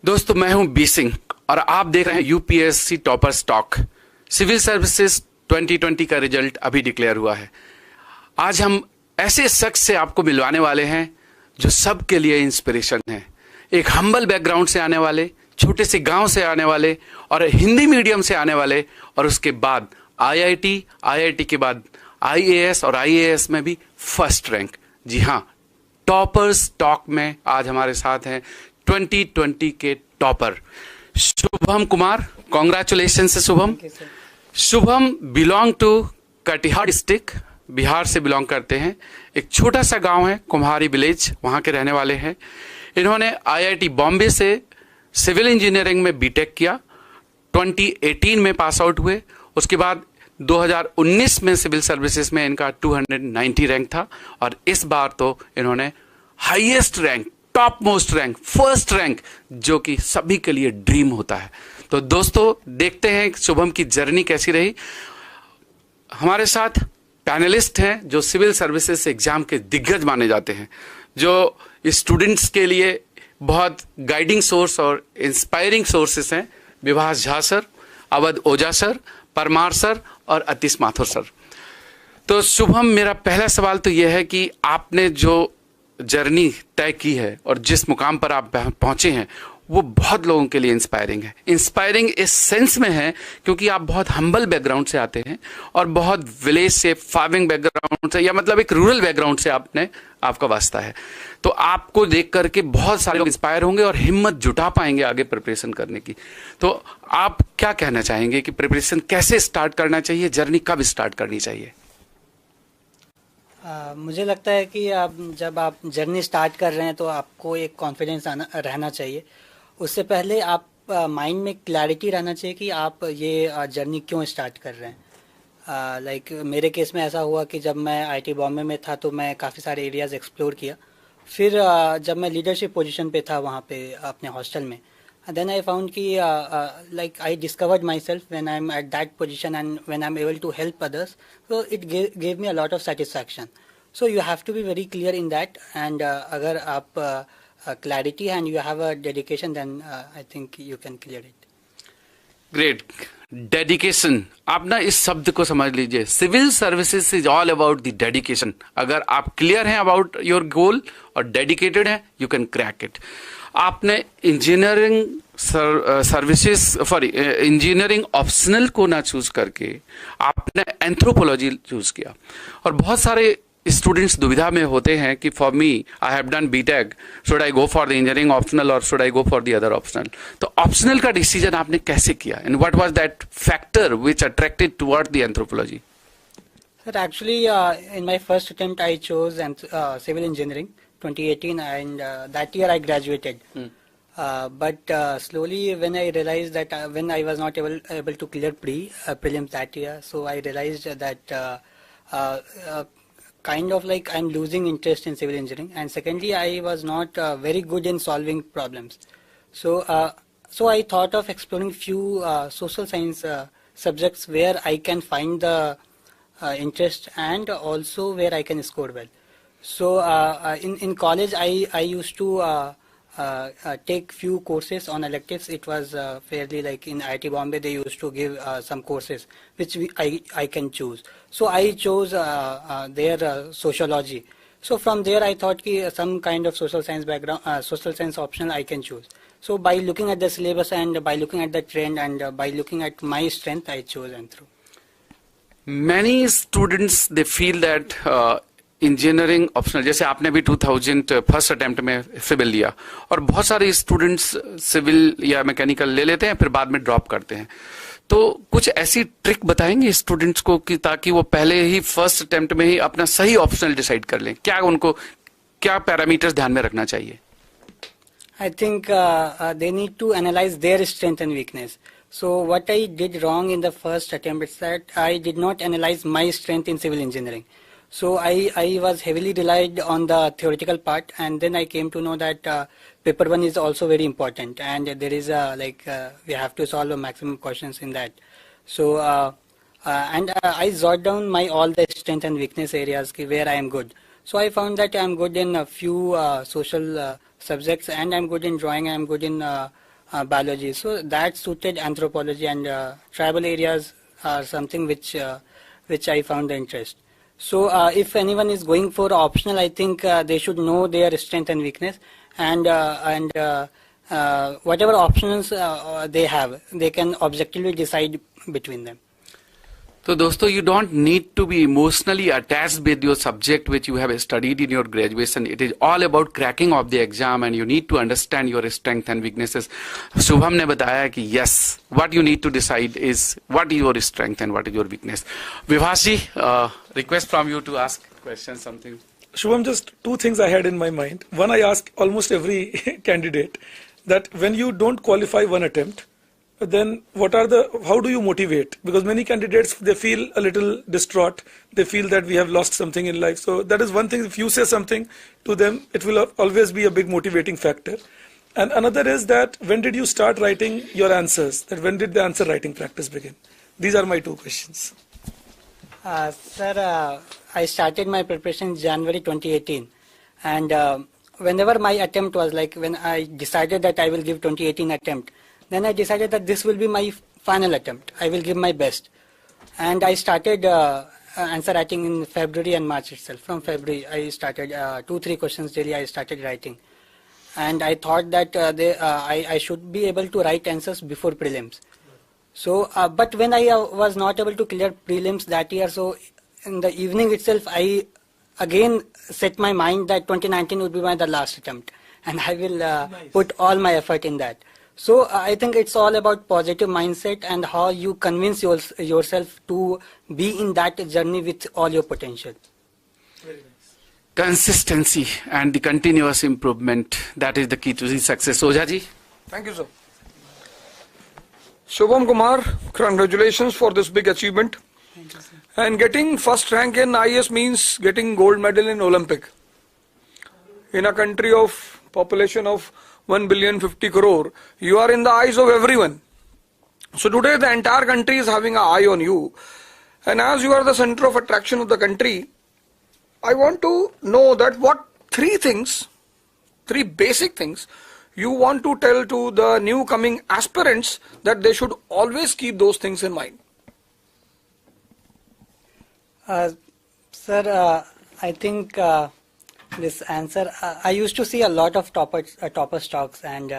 दोस्तों, मैं हूं बी सिंह और आप देख रहे हैं UPSC topper talk. Civil services 2020 का रिजल्ट अभी डिक्लेयर हुआ है। आज हम ऐसे शख्स से आपको मिलवाने वाले हैं जो सबके लिए इंस्पिरेशन है। एक हम्बल बैकग्राउंड से आने वाले, छोटे से गांव से आने वाले और हिंदी मीडियम से आने वाले, और उसके बाद आईआईटी के बाद आईएएस और आईएएस में भी फर्स्ट रैंक। जी हां, टॉपर स्टॉक में आज हमारे साथ हैं 2020 के टॉपर शुभम कुमार। कॉन्ग्रेचुलेशन से Shubham. Shubham belong to Katihar district, Bihar से बिलोंग करते हैं। एक छोटा सा गांव है कुम्हारी विलेज, वहां के रहने वाले हैं। इन्होंने आईआईटी बॉम्बे से सिविल इंजीनियरिंग में बीटेक किया, 2018 में पास आउट हुए। उसके बाद 2019 में सिविल सर्विसेज में इनका 290 रैंक था और इस बार तो इन्होंने highest rank, top most rank, first rank, जो कि सभी के लिए ड्रीम होता है। तो दोस्तों, देखते हैं शुभम की जर्नी कैसी रही। हमारे साथ पैनलिस्ट हैं जो सिविल सर्विसेज एग्जाम के दिग्गज माने जाते हैं, जो स्टूडेंट्स के लिए बहुत गाइडिंग सोर्स और इंस्पायरिंग सोर्सेस हैं। विभास झा सर, अवध ओझा सर, परमार सर और अतीश माथुर सर। तो शुभम, मेरा पहला सवाल तो यह है कि आपने जो जर्नी तय की है और जिस मुकाम पर आप पहुंचे हैं वो बहुत लोगों के लिए इंस्पायरिंग है। इंस्पायरिंग इस सेंस में है क्योंकि आप बहुत हम्बल बैकग्राउंड से आते हैं और बहुत विलेज से, फार्मिंग बैकग्राउंड से, या मतलब एक रूरल बैकग्राउंड से आपका वास्ता है। तो आपको देख करके बहुत सारे लोग इंस्पायर होंगे और हिम्मत जुटा पाएंगे आगे प्रिपरेशन करने की। तो आप क्या कहना चाहेंगे कि प्रिपरेशन कैसे स्टार्ट करना चाहिए, जर्नी कब स्टार्ट करनी चाहिए? मुझे लगता है कि जब आप जर्नी स्टार्ट कर रहे हैं तो आपको एक कॉन्फिडेंस रहना चाहिए। उससे पहले आप माइंड में क्लैरिटी रहना चाहिए कि आप ये जर्नी क्यों स्टार्ट कर रहे हैं। लाइक मेरे केस में ऐसा हुआ कि जब मैं आईआईटी बॉम्बे में था तो मैं काफ़ी सारे एरियाज़ एक्सप्लोर किया। फिर जब मैं लीडरशिप पोजीशन पे था वहाँ पे अपने हॉस्टल में, then I found कि like I discovered myself when I'm at that position and when I'm able to help others, so it gave me a lot of satisfaction. So you have to be very clear in that, and अगर आप clarity and you have a dedication, then I think you can clear it. Great. Dedication, आप ना इस शब्द को समझ लीजिए। Civil services is all about the dedication. अगर आप क्लियर हैं अबाउट योर गोल और डेडिकेटेड हैं, यू कैन क्रैक इट। आपने इंजीनियरिंग इंजीनियरिंग ऑप्शनल को ना चूज करके आपने एंथ्रोपोलॉजी चूज किया। और बहुत सारे स्टूडेंट्स दुविधा में होते हैं कि for me I have done BTech, should I go for the engineering optional और should I go for the other optional. तो ऑप्शनल का डिसीजन आपने कैसे किया and what was that factor which attracted toward the anthropology? Sir, actually, in my first attempt, I chose civil engineering 2018, and that year I graduated. But slowly, when I realized that when I was not able to clear prelims that year, so I realized that kind of like I'm losing interest in civil engineering, and secondly, I was not very good in solving problems. So I thought of exploring few social science subjects where I can find the interest and also where I can score well. So in college I used to take few courses on electives. It was fairly like in IIT Bombay they used to give some courses which I can choose. So I chose their sociology. So from there I thought ki some kind of social science background, social science optional I can choose. So by looking at the syllabus and by looking at the trend and by looking at my strength, I chose Anthro. Many students they feel that engineering optional, जैसे आपने भी 2000 first attempt में civil लिया, और बहुत सारे students civil या mechanical ले लेते हैं फिर बाद में ड्रॉप करते हैं। तो कुछ ऐसी ट्रिक बताएंगे स्टूडेंट्स को कि ताकि वो पहले ही फर्स्ट अटेम्प्ट में ही अपना सही ऑप्शनल डिसाइड कर लें? क्या उनको क्या पैरामीटर्स ध्यान में रखना चाहिए? I think they need to analyze their strength and weakness. So what I did wrong in the first attempt is that I did not analyze my strength in civil engineering. So I was heavily relied on the theoretical part, and then I came to know that paper 1 is also very important, and there is we have to solve a maximum questions in that. So I jot down my all the strength and weakness areas where I am good. So I found that I am good in a few social subjects, and I'm good in drawing, I'm good in biology. So that suited anthropology, and tribal areas are something which I found the interest. So if anyone is going for optional, I think they should know their strength and weakness, and whatever options they have, they can objectively decide between them. तो दोस्तों, you don't need to be emotionally attached with your subject which you have studied in your graduation. It is all about cracking of the exam, and you need to understand your strength and weaknesses. Shubham ने बताया कि yes, what you need to decide is what is your strength and what is your weakness. Vibhas ji, request from you to ask questions, something. Shubham, just two things I had in my mind. One, I ask almost every candidate that when you don't qualify one attempt, then how do you motivate? Because many candidates, they feel a little distraught. They feel that we have lost something in life. So that is one thing. If you say something to them, it will always be a big motivating factor. And another is that when did you start writing your answers? That when did the answer writing practice begin? These are my two questions. Sir, I started my preparation in January 2018. And whenever my attempt was, like when I decided that I will give 2018 attempt, then I decided that this will be my final attempt. I will give my best. And I started answer writing in February and March itself. From February, I started 2-3 questions daily I started writing. And I thought that I should be able to write answers before prelims. So, but when I was not able to clear prelims that year, so in the evening itself, I again set my mind that 2019 would be the last attempt. And I will put all my effort in that. So I think it's all about positive mindset and how you convince yourself to be in that journey with all your potential. Very nice. Consistency and the continuous improvement, that is the key to the success. Ojha ji. Thank you, sir. Shubham Kumar, congratulations for this big achievement. Thank you, sir. And getting first rank in IAS means getting gold medal in Olympic. In a country of population of 1,050 crore, you are in the eyes of everyone. So today the entire country is having an eye on you. And as you are the center of attraction of the country, I want to know that what three basic things you want to tell to the new coming aspirants that they should always keep those things in mind. Sir, I think this answer, I used to see a lot of topper stocks, and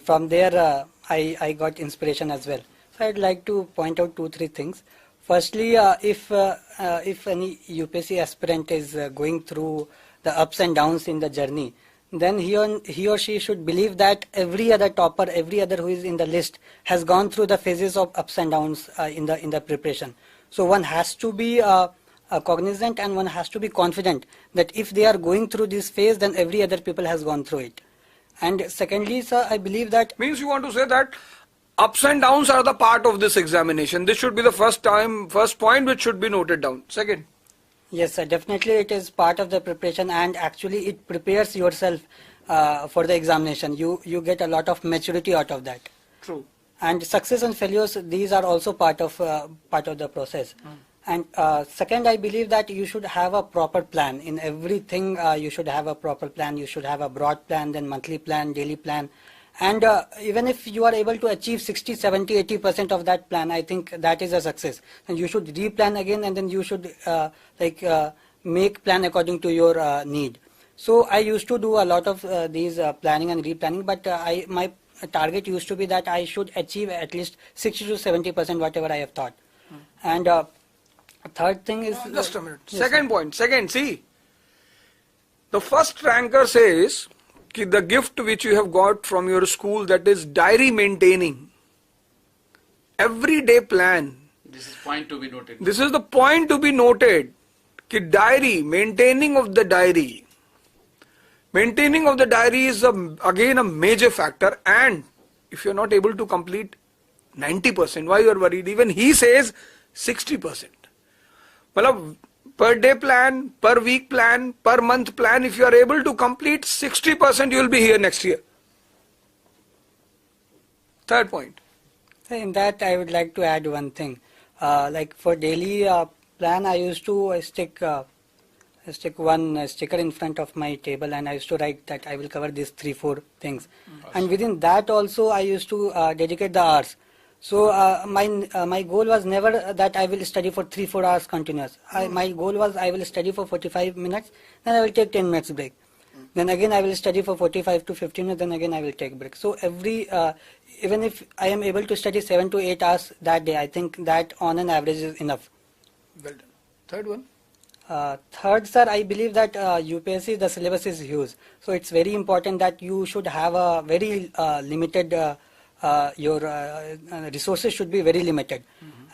from there I got inspiration as well. So I'd like to point out 2-3 things. Firstly, if any UPSC aspirant is going through the ups and downs in the journey, then he or she should believe that every other topper, every other who is in the list has gone through the phases of ups and downs in the preparation. So one has to be cognizant, and one has to be confident that if they are going through this phase, then every other people has gone through it. And secondly, sir, I believe that... Means you want to say that ups and downs are the part of this examination. This should be the first point which should be noted down. Second. Yes, sir, definitely it is part of the preparation, and actually it prepares yourself for the examination. You get a lot of maturity out of that. True. And success and failures, these are also part of the process. And second, I believe that you should have a proper plan. In everything, you should have a proper plan. You should have a broad plan, then monthly plan, daily plan. And even if you are able to achieve 60, 70, 80% of that plan, I think that is a success. And you should replan again, and then you should make plan according to your need. So I used to do a lot of these planning and replanning, but my target used to be that I should achieve at least 60 to 70% whatever I have thought. And third thing is... just a minute. Yes, Second point. See. The first ranker says that the gift which you have got from your school, that is diary maintaining. Everyday plan. This is point to be noted. This is the point to be noted. That diary, maintaining of the diary. Maintaining of the diary is again a major factor, and if you are not able to complete 90%, why you are worried? Even he says 60%. Well, per day plan, per week plan, per month plan, if you are able to complete 60%, you will be here next year. Third point. In that, I would like to add one thing. Like for daily plan, I used to stick stick one sticker in front of my table, and I used to write that I will cover these 3-4 things. And within that also I used to dedicate the hours. So my goal was never that I will study for 3-4 hours continuous. My goal was I will study for 45 minutes, then I will take 10 minutes break. Then again I will study for 45 to 15 minutes, then again I will take break. So every even if I am able to study 7 to 8 hours that day, I think that on an average is enough. Well done. Third one. Third, sir, I believe that UPSC, the syllabus is huge. So it's very important that you should have a very limited, your resources should be very limited.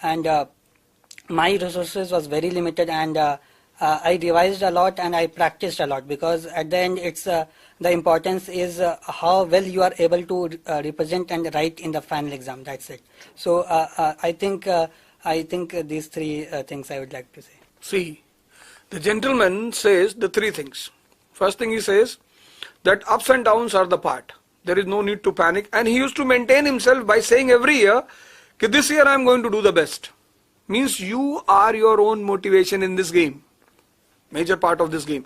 And my resources was very limited, and I revised a lot and I practiced a lot, because at the end it's the importance is how well you are able to represent and write in the final exam. That's it. So I think these three things I would like to say. See, the gentleman says the three things. First thing he says that ups and downs are the part. There is no need to panic. And he used to maintain himself by saying every year, that this year I am going to do the best. Means you are your own motivation in this game. Major part of this game.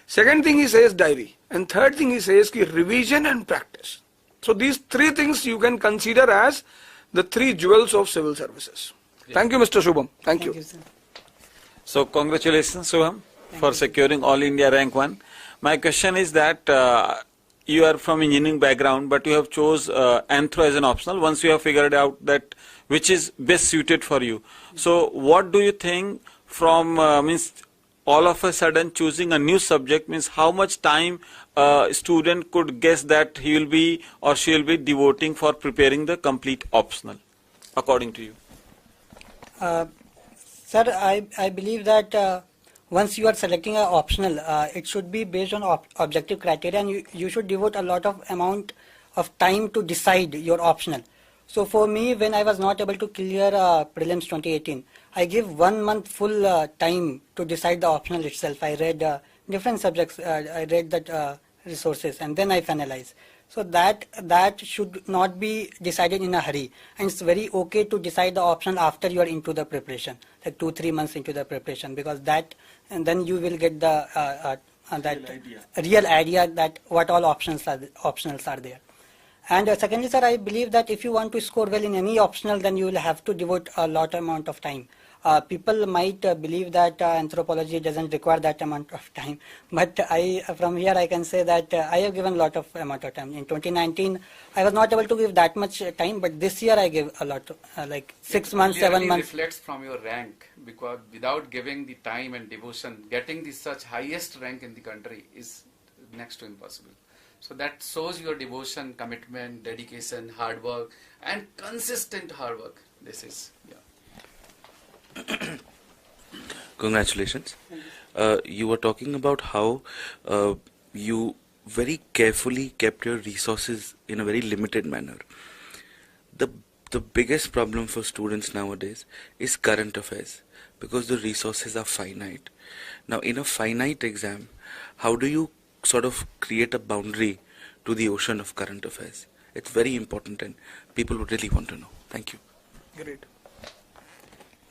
Second thing he says diary. And third thing he says ki revision and practice. So these three things you can consider as the three jewels of civil services. Yeah. Thank you, Mr. Shubham. Thank you. Sir. So congratulations, Shubham, for securing All India Rank 1. My question is that you are from engineering background, but you have chose Anthro as an optional once you have figured out that which is best suited for you. So what do you think from means all of a sudden choosing a new subject, means how much time a student could guess that he will be or she will be devoting for preparing the complete optional, according to you? Sir, I believe that once you are selecting an optional, it should be based on objective criteria, and you should devote a lot of amount of time to decide your optional. So for me, when I was not able to clear prelims 2018, I gave 1 month full time to decide the optional itself. I read different subjects, I read that resources, and then I finalized. So that should not be decided in a hurry, and it's very okay to decide the option after you are into the preparation, like 2-3 months into the preparation, because that, and then you will get the real idea that what all optionals are there. And secondly, sir, I believe that if you want to score well in any optional, then you will have to devote a lot amount of time. People might believe that anthropology doesn't require that amount of time, but from here I can say that I have given a lot of amount of time. In 2019, I was not able to give that much time, but this year I gave a lot, like 6 months, 7 months. Reflects from your rank, because without giving the time and devotion, getting the such highest rank in the country is next to impossible. So that shows your devotion, commitment, dedication, hard work, and consistent hard work. This is, yeah. Congratulations. You were talking about how you very carefully kept your resources in a very limited manner. The biggest problem for students nowadays is current affairs, because the resources are finite. Now, in a finite exam, how do you sort of create a boundary to the ocean of current affairs? It's very important, and people would really want to know. Thank you. Great.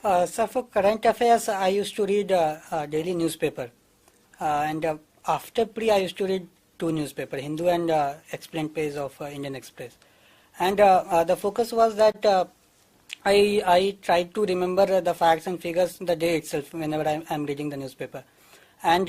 So for current affairs, I used to read a daily newspaper, and after pre, I used to read 2 newspapers, Hindu and explained page of Indian Express. And the focus was that I tried to remember the facts and figures the day itself whenever I'm reading the newspaper. And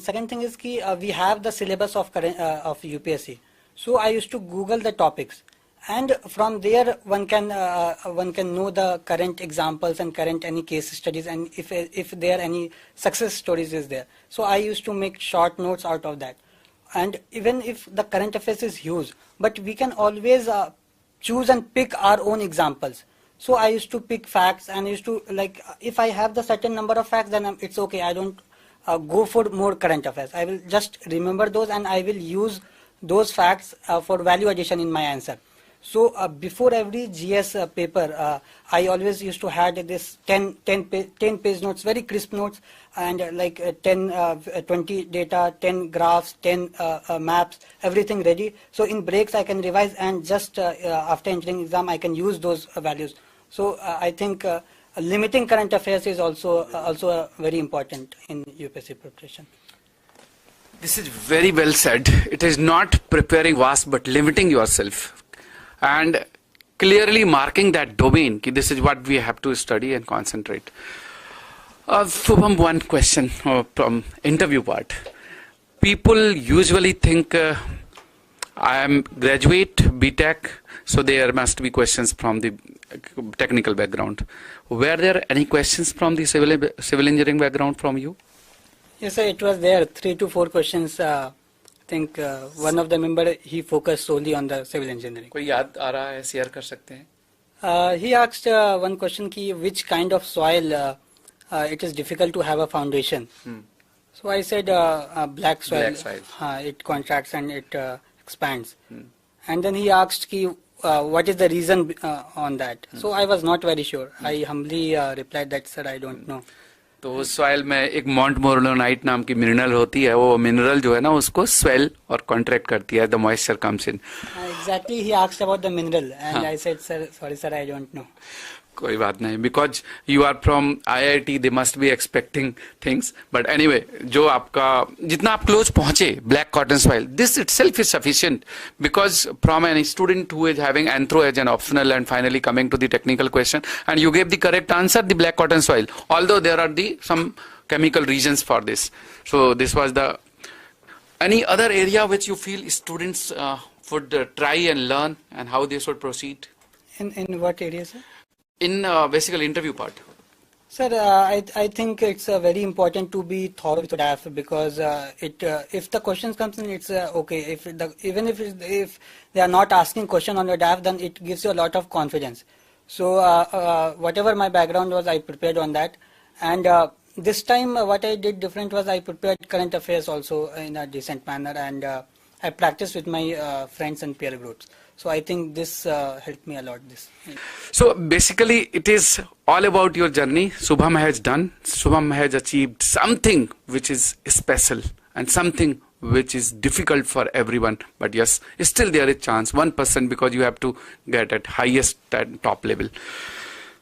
second thing is we have the syllabus of UPSC. So I used to Google the topics, and from there one can know the current examples and current any case studies, and if there are any success stories is there. So I used to make short notes out of that. And even if the current affairs is huge, but we can always choose and pick our own examples. So I used to pick facts, and I used to, like, if I have the certain number of facts, then it's okay. I don't go for more current affairs. I will just remember those, and I will use those facts for value addition in my answer. So before every GS paper, I always used to have this 10 page notes, very crisp notes, and 20 data, 10 graphs, 10 maps, everything ready. So in breaks I can revise, and just after entering exam I can use those values. So I think limiting current affairs is also very important in UPSC preparation. This is very well said. It is not preparing vast, but limiting yourself and clearly marking that domain. This is what we have to study and concentrate. Shubham, one question from interview part. People usually think I am graduate BTech, so there must be questions from the technical background. Were there any questions from the civil engineering background from you? Yes, sir, it was there. 3 to 4 questions. I think one of the member, he focused solely on the civil engineering. कोई याद आ रहा है, share कर सकते हैं? He asked one question ki which kind of soil it is difficult to have a foundation. So I said black soil. Black soil. It contracts and it expands. And then he asked ki what is the reason on that. So I was not very sure. I humbly replied that, sir, I don't know. तो उस soil में एक मॉन्ट मोरोनाइट नाम की mineral होती है, वो mineral जो है ना उसको स्वेल और कॉन्ट्रैक्ट करती है, the moisture comes in. Exactly, he asked about the mineral and I said, sir, sorry sir, I don't know. कोई बात नहीं, because you are from IIT, they must be expecting things. But anyway, जो आपका जितना आप close पहुंचे black cotton soil, this itself is sufficient, because from an student who is having anthro as an optional and finally coming to the technical question and you gave the correct answer, the black cotton soil, although there are the some chemical reasons for this. So this was the any other area which you feel students would try and learn and how they should proceed? In what area, sir? In basically interview part. Sir, I think it's very important to be thorough with DAF because if the questions comes in, it's okay. Even if they are not asking question on your DAF, then it gives you a lot of confidence. So whatever my background was, I prepared on that. And this time what I did different was I prepared current affairs also in a decent manner, and I practiced with my friends and peer groups. So I think this helped me a lot. So basically it is all about your journey. Shubham has done. Shubham has achieved something which is special and something which is difficult for everyone. But yes, still there is chance, 1%, because you have to get at highest and top level.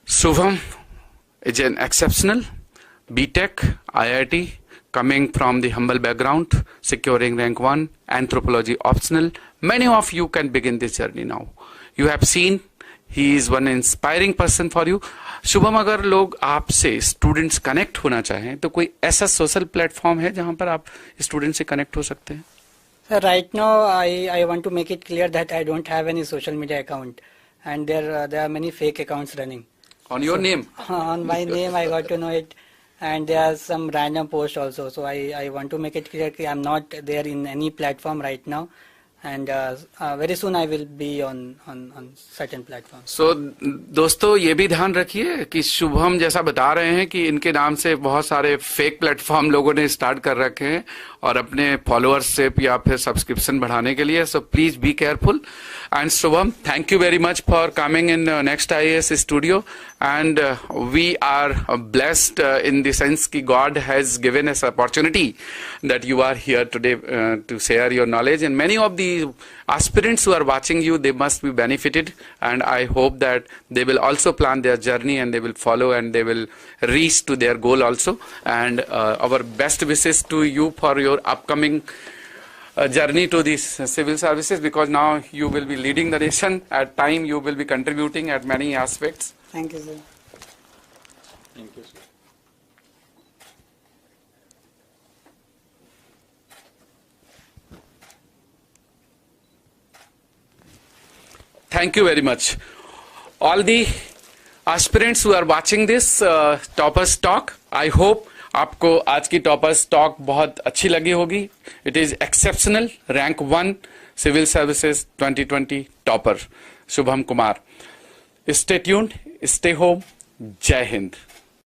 Shubham is an exceptional BTech, IIT, coming from the humble background, securing rank 1, anthropology optional. Many of you can begin this journey now. You have seen he is one inspiring person for you. Shubham, अगर लोग आपसे students connect होना चाहें तो कोई ऐसा social platform है जहां पर आप स्टूडेंट से कनेक्ट हो सकते हैं? Sir, right now I want to make it clear that I don't have any social media account, and there are many fake accounts running. On your name? On my name, I got to know it. And there are some random posts also. So I want to make it clear that I'm not there in any platform right now. And very soon I will be on certain platforms. So दोस्तों ये भी ध्यान रखिए कि शुभम जैसा बता रहे हैं कि इनके नाम से बहुत सारे फेक प्लेटफॉर्म लोगों ने स्टार्ट कर रखे हैं और अपने फॉलोअरशिप या फिर सब्सक्रिप्शन बढ़ाने के लिए. So please be careful. And Shubham, thank you very much for coming in Next IAS studio. And we are blessed in the sense that God has given us opportunity that you are here today to share your knowledge. And many of the aspirants who are watching you, they must be benefited. And I hope that they will also plan their journey and they will follow and they will reach to their goal also. And our best wishes to you for your upcoming journey to these civil services, because now you will be leading the nation. At time you will be contributing at many aspects. Thank you, sir. Thank you, sir. Thank you very much. All the aspirants who are watching this Toppers Talk, I hope आपको आज की toppers talk बहुत अच्छी लगी होगी. It is exceptional, rank 1 civil services 2020 topper Shubham Kumar. Stay tuned, stay home. जय हिंद.